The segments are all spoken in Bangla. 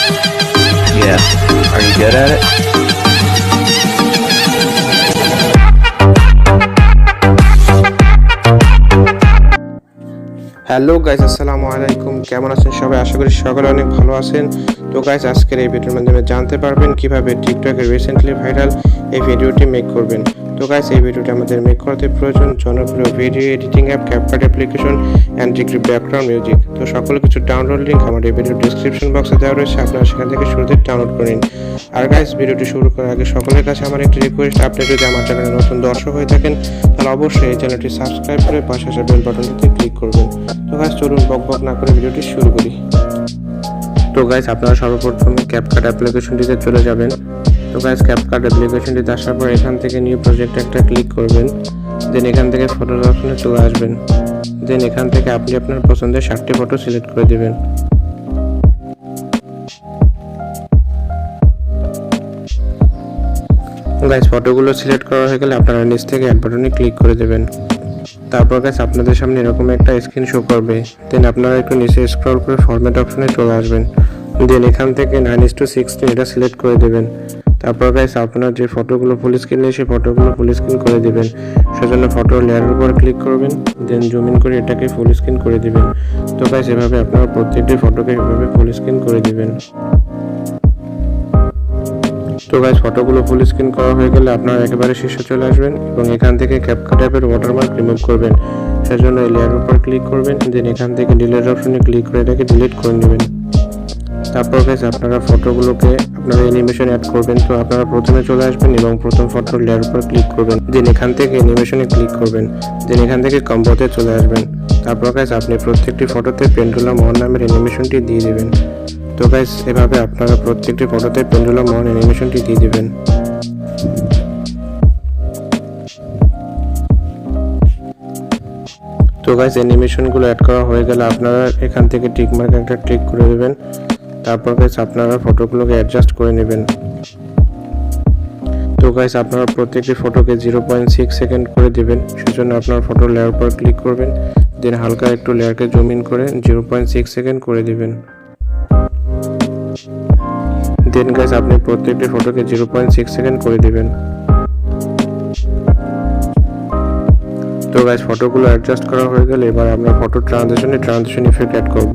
Yeah. Are you good at it? Hello guys, আসসালামু আলাইকুম। কেমন আছেন সবাই? আশা করি সকলে অনেক ভালো আছেন। তো গাইস, আজকের এই ভিডিওর মাধ্যমে জানতে পারবেন কিভাবে টিকটকে রিসেন্টলি ভাইরাল এই ভিডিওটি মেক করবেন। তো গাইস, এই ভিডিওটি আমাদের মেক করতে প্রয়োজন জনপ্রিয় video editing app CapCut application and degree background music. তো সকল কিছু ডাউনলোড লিঙ্ক আমার এই ভিডিও ডেসক্রিপশন বক্সে দেওয়া রয়েছে, আপনারা সেখান থেকে শুরুতে ডাউনলোড করে নিন। আর গাইস, ভিডিওটি শুরু করার আগে সকলের কাছে আমার একটি রিকোয়েস্ট, আপনি যদি আমার চ্যানেলে নতুন দর্শক হয়ে থাকেন তাহলে অবশ্যই এই চ্যানেলটি সাবস্ক্রাইব করে পাশে আসা বেল বাটনটিতে ক্লিক করবেন। তো গাইস, চলুন বক না করে ভিডিওটি শুরু করি। তো গাইস, আপনারা সর্বপ্রথম ক্যাপকাট অ্যাপ্লিকেশনটিতে চলে যাবেন। তো গাইস, ক্যাপকাট অ্যাপ্লিকেশনটিতে আসার পর এখান থেকে নিউ প্রজেক্ট একটা ক্লিক করবেন। দেন এখান থেকে ফটোর অপশনে চলে আসবেন। দেন এখান থেকে আপনি আপনার পছন্দের 60টি ফটো সিলেক্ট করে দিবেন। গাইস, ফটোগুলো সিলেক্ট করা হয়ে গেলে আপনারা নিচ থেকে অ্যাড বাটনে ক্লিক করে দেবেন। তারপর গাইস, আপনাদের সামনে এরকম একটা স্ক্রিন শো করবে। দেন আপনারা একটু নিচে স্ক্রল করে ফরম্যাট অপশনে চলে আসবেন। দেন এখান থেকে 9:16 এটা সিলেক্ট করে দেবেন। তারপর গাইস, আপনারা যে ফটোগুলো ফুল স্ক্রিন নিয়ে সেই ফটোগুলো ফুল স্ক্রিন করে দিবেন। সেজন্য ফটো লেয়ারের উপর ক্লিক করবেন। দেন জুম ইন করে এটাকে ফুল স্ক্রিন করে দিবেন। তো গাইস, এভাবে আপনারা প্রত্যেকটি ফটোকে এভাবে ফুল স্ক্রিন করে দিবেন। তো গাইস, ফটোগুলো ফুল স্ক্রিন করা হয়ে গেলে আপনারা একেবারে শীর্ষে চলে আসবেন এবং এখান থেকে ক্যাপকাট অ্যাপের ওয়াটারমার্ক রিমুভ করবেন। সেজন্য এই লেয়ারের উপর ক্লিক করবেন। দেন এখান থেকে ডিলিট অপশনে ক্লিক করে এটাকে ডিলিট করে নেবেন। তারপর গাইস, আপনারা ফটোগুলোকে আপনারা অ্যানিমেশন অ্যাড করবেন। তো আপনারা প্রথমে চলে আসবেন এবং প্রথম ফটোর লেয়ার উপর ক্লিক করবেন। দেন এখান থেকে অ্যানিমেশনে ক্লিক করবেন। দেন এখান থেকে কম্বোতে চলে আসবেন। তারপর গাইস, আপনি প্রত্যেকটি ফটোতে পেন্ডুলাম অন নামের অ্যানিমেশনটি দিয়ে দিবেন। তো গাইস, এভাবে আপনারা প্রত্যেকটি ফটোতে পেন্ডুলাম অন অ্যানিমেশনটি দিয়ে দিবেন। তো গাইস, অ্যানিমেশনগুলো অ্যাড করা হয়ে গেলে আপনারা এখান থেকে টিক মার্ক একটা ক্লিক করে দেবেন। তারপর গাইস, আপনারা ফটোগুলোকে অ্যাডজাস্ট করে নেবেন। তো গাইস, আপনারা প্রত্যেকটি ফটোকে 0.6 সেকেন্ড করে দিবেন। সেজন্য আপনার ফটো লেয়ার উপর ক্লিক করবেন। দেন হালকা একটু লেয়ারকে জুম ইন করে 0.6 সেকেন্ড করে দিবেন। দেন গাইস, আপনি প্রত্যেকটি ফটোকে 0.6 সেকেন্ড করে দিবেন। তো গাইস, ফটোগুলো অ্যাডজাস্ট করা হয়ে গেলে এবার আমরা ফটো ট্রানজিশন ইফেক্ট অ্যাড করব।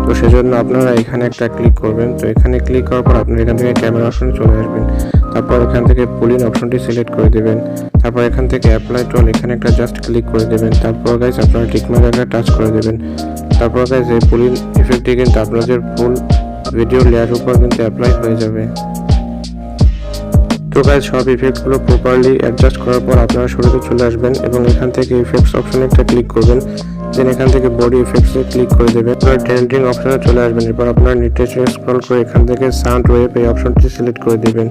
তো সেজন্য আপনারা এখানে একটা ক্লিক করবেন। তো এখানে ক্লিক করার পর আপনারা এখান থেকে ক্যামেরা অপশনে চলে আসবেন। তারপর এখান থেকে পুলিন অপশনটি সিলেক্ট করে দেবেন। তারপর এখান থেকে অ্যাপ্লাই টু অল এখানে একটা জাস্ট ক্লিক করে দেবেন। তারপর গাইস, আপনারা টিকমার্ক একটা টাচ করে দেবেন। তারপর গাইস, এই পুলিন ইফেক্টটি কিন্তু আপনাদের ফুল ভিডিও লেয়ার উপর কিন্তু অ্যাপ্লাই হয়ে যাবে। তো গাইস, সব ইফেক্টগুলো প্রপারলি অ্যাডজাস্ট করার পর আপনারা শুরুতে চলে আসবেন এবং এখান থেকে ইফেক্টস অপশনে একটা ক্লিক করবেন। দেন এখান থেকে বডি ইফেক্টসে ক্লিক করে দেবেন। আপনারা ট্রেন্ডিং অপশনে চলে আসবেন। এরপর আপনারা নিচে স্ক্রল করে এখান থেকে সাউন্ড ওয়েভ এই অপশনটি সিলেক্ট করে দিবেন।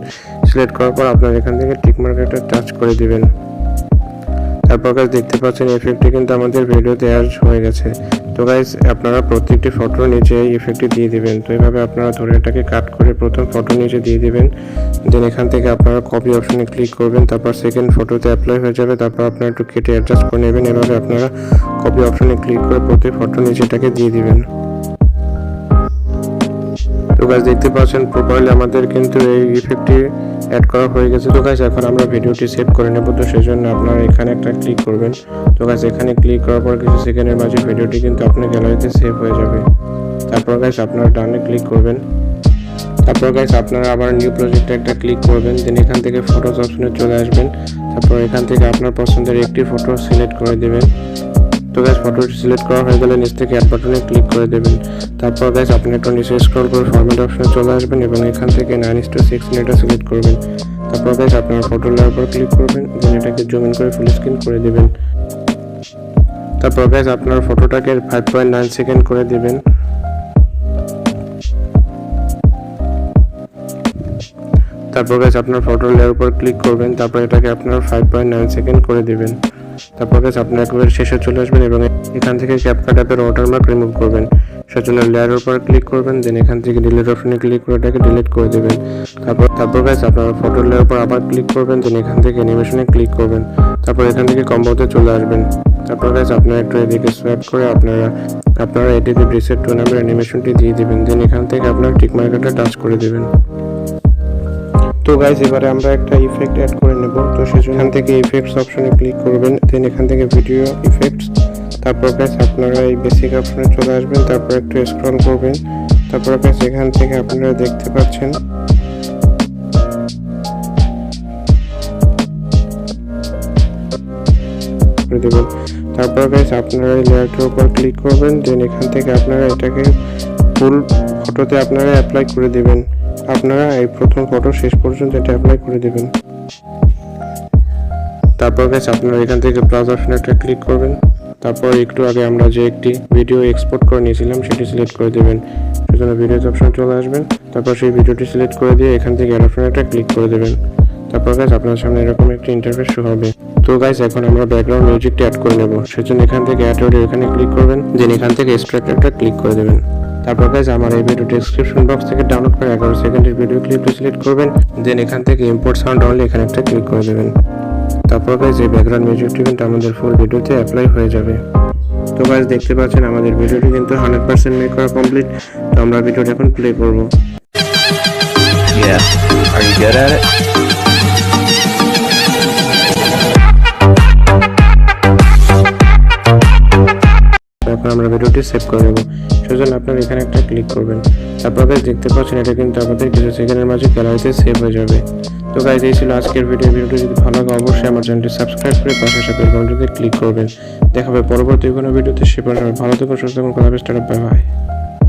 সিলেক্ট করার পর আপনারা এখান থেকে টিক মার্ক একটা টাচ করে দিবেন। তারপর গাইস, দেখতে পাচ্ছেন ইফেক্টটি কিন্তু আমাদের ভিডিওতে অ্যাড হয়ে গেছে। তো গাইস, আপনারা প্রত্যেকটি ফটোর নিচে এই ইফেক্টটি দিয়ে দিবেন। তো এইভাবে আপনারা ধরে এটাকে কাট করে প্রথম ফটো নিচে দিয়ে দিবেন। দেন এখান থেকে আপনারা কপি অপশনে ক্লিক করবেন। তারপর সেকেন্ড ফটোতে অ্যাপ্লাই হয়ে যাবে। তারপর আপনারা একটু কেটে অ্যাডজাস্ট করে নেবেন। এভাবে আপনারা কপি অপশনে ক্লিক করে প্রতি ফটো নিচে এটাকে দিয়ে দিবেন। তো গাইস, দেখতে পাচ্ছেন প্রপারলি আমাদের কিন্তু এই ইফেক্টটি অ্যাড করা হয়ে গেছে। তো গাইস, এখন আমরা ভিডিওটি সেভ করে নেব। তো সেজন্য আপনারা এখানে একটা ক্লিক করবেন। তো গাইস, এখানে ক্লিক করার পর কিছু সেকেন্ডের মাঝে ভিডিওটি কিন্তু আপনার গ্যালারিতে সেভ হয়ে যাবে। তারপর গাইস, আপনারা ডানে ক্লিক করবেন। তারপর গাইস, আপনারা আবার নিউ প্রজেক্টে একটা ক্লিক করবেন। দেন এখান থেকে ফটোস অপশনে চলে আসবেন। তারপর এখান থেকে আপনার পছন্দের একটি ফটো সিলেক্ট করে দেবেন। তো গাইস, ফটোটি সিলেক্ট করা হয়ে গেলে নিচ থেকে অ্যাড বাটনে ক্লিক করে দেবেন। তারপর গাইস, আপনি একটু নিচে স্ক্রল করে ফরম্যাট অপশনে চলে আসবেন এবং এখান থেকে 9:16 এটা সিলেক্ট করবেন। তারপর গাইস, আপনার ফটো লেয়ার উপর ক্লিক করবেন। দেন এটাকে জুম ইন করে ফুল স্ক্রিন করে দিবেন। তারপর গাইস, আপনার ফটোটাকে 5.9 সেকেন্ড করে দিবেন। তারপর গাইস, আপনার ফটো লেয়ার উপর ক্লিক করবেন। তারপর এটাকে আপনার 5.9 সেকেন্ড করে দিবেন। তারপর গাইস আপনারা একেবারে শেষে চলে আসবেন এবং এখান থেকে ক্যাপকাট অ্যাপের ওয়াটারমার্ক রিমুভ করবেন। সেজন্য লেয়ারের উপর ক্লিক করবেন, দেন এখান থেকে ডিলিট অপশনে ক্লিক করে এটাকে ডিলিট করে দেবেন। তারপর গাইস আপনারা ফটো লেয়ারের উপর আবার ক্লিক করবেন, দেন এখান থেকে অ্যানিমেশনে ক্লিক করবেন। তারপর এখান থেকে কম্বোতে চলে আসবেন। তারপর গাইস আপনারা একটু এদিকে সোয়াইপ করে আপনারা এটিতে প্রিসেট টু নামের অ্যানিমেশনটি দিয়ে দিবেন, দেন এখান থেকে আপনারা টিক মার্কারটা টাচ করে দিবেন। তো গাইস এবারে আমরা একটা ইফেক্ট অ্যাড করে নেব। তো সেজন্য এখান থেকে ইফেক্টস অপশনে ক্লিক করবেন, দেন এখান থেকে ভিডিও ইফেক্টস। তারপর গাইস আপনারা এই বেসিক অপশনে চলে আসবেন, তারপর একটু স্ক্রল করবেন। তারপর গাইস এখান থেকে আপনারা দেখতে পাচ্ছেন করে দেবেন। তারপর গাইস আপনারা এই লেয়ারটার উপর ক্লিক করবেন, দেন এখান থেকে আপনারা এটাকে ফুল ফটোতে আপনারা অ্যাপ্লাই করে দেবেন। আপনারা এই প্রথম ফটো শেষ পর্যন্ত এটা অ্যাপ্লাই করে দেবেন। তারপর গাইস আপনারা এখান থেকে প্লাস অপশনে একটা ক্লিক করবেন। তারপর একটু আগে আমরা যে একটি ভিডিও এক্সপোর্ট করে নিয়েছিলাম সেটি সিলেক্ট করে দেবেন। সেজন্য ভিডিওস অপশনে চলে আসবেন, তারপর সেই ভিডিওটি সিলেক্ট করে দিয়ে এখান থেকে অ্যাড অপশনে একটা ক্লিক করে দেবেন। তারপর গাইস আপনার সামনে এরকম একটি ইন্টারফেস শো হবে। তো গাইস এখন আমরা ব্যাকগ্রাউন্ড মিউজিকটি অ্যাড করে নেব। সেজন্য এখান থেকে অ্যাড অডিও এখানে ক্লিক করবেন, দেন এখান থেকে এক্সট্রাক্ট একটা ক্লিক করে দেবেন। তারপর গাইস আমার এই ভিডিও ডেসক্রিপশন বক্স থেকে ডাউনলোড করে 11 সেকেন্ডের ভিডিও ক্লিপটি সিলেক্ট করবেন, দেন এখান থেকে ইম্পোর্ট সাউন্ড অনলি এখানে একটা ক্লিক করে দেবেন। তারপর গাইস এই ব্যাকগ্রাউন্ড মিউজিকটি কিন্তু আমাদের ফুল ভিডিওতে অ্যাপ্লাই হয়ে যাবে। তো গাইস দেখতে পাচ্ছেন আমাদের ভিডিওটি কিন্তু 100% মেক করা কমপ্লিট। তো আমরা ভিডিওটা এখন প্লে করব। Yeah. Are you good at it? এখন আমরা ভিডিওটি সেভ করে নেব। সেজন্য আপনারা এখানে একটা ক্লিক করবেন। তারপর গাইস দেখতে পাচ্ছেন এটা কিন্তু আমাদের কিছু সেকেন্ডের মাঝে গ্যালারিতে সেভ হয়ে যাবে। তো গাইস এই ছিল আজকের ভিডিওটি যদি ভালো লাগে অবশ্যই আমার চ্যানেলটি সাবস্ক্রাইব করে পাশে আসা বেল বাটনটিতে ক্লিক করবেন। দেখা হবে পরবর্তী কোনো ভিডিওতে। সে পর্যন্ত ভালো থাকুন, সুস্থ থাকুন, কথা হবে। Bye bye.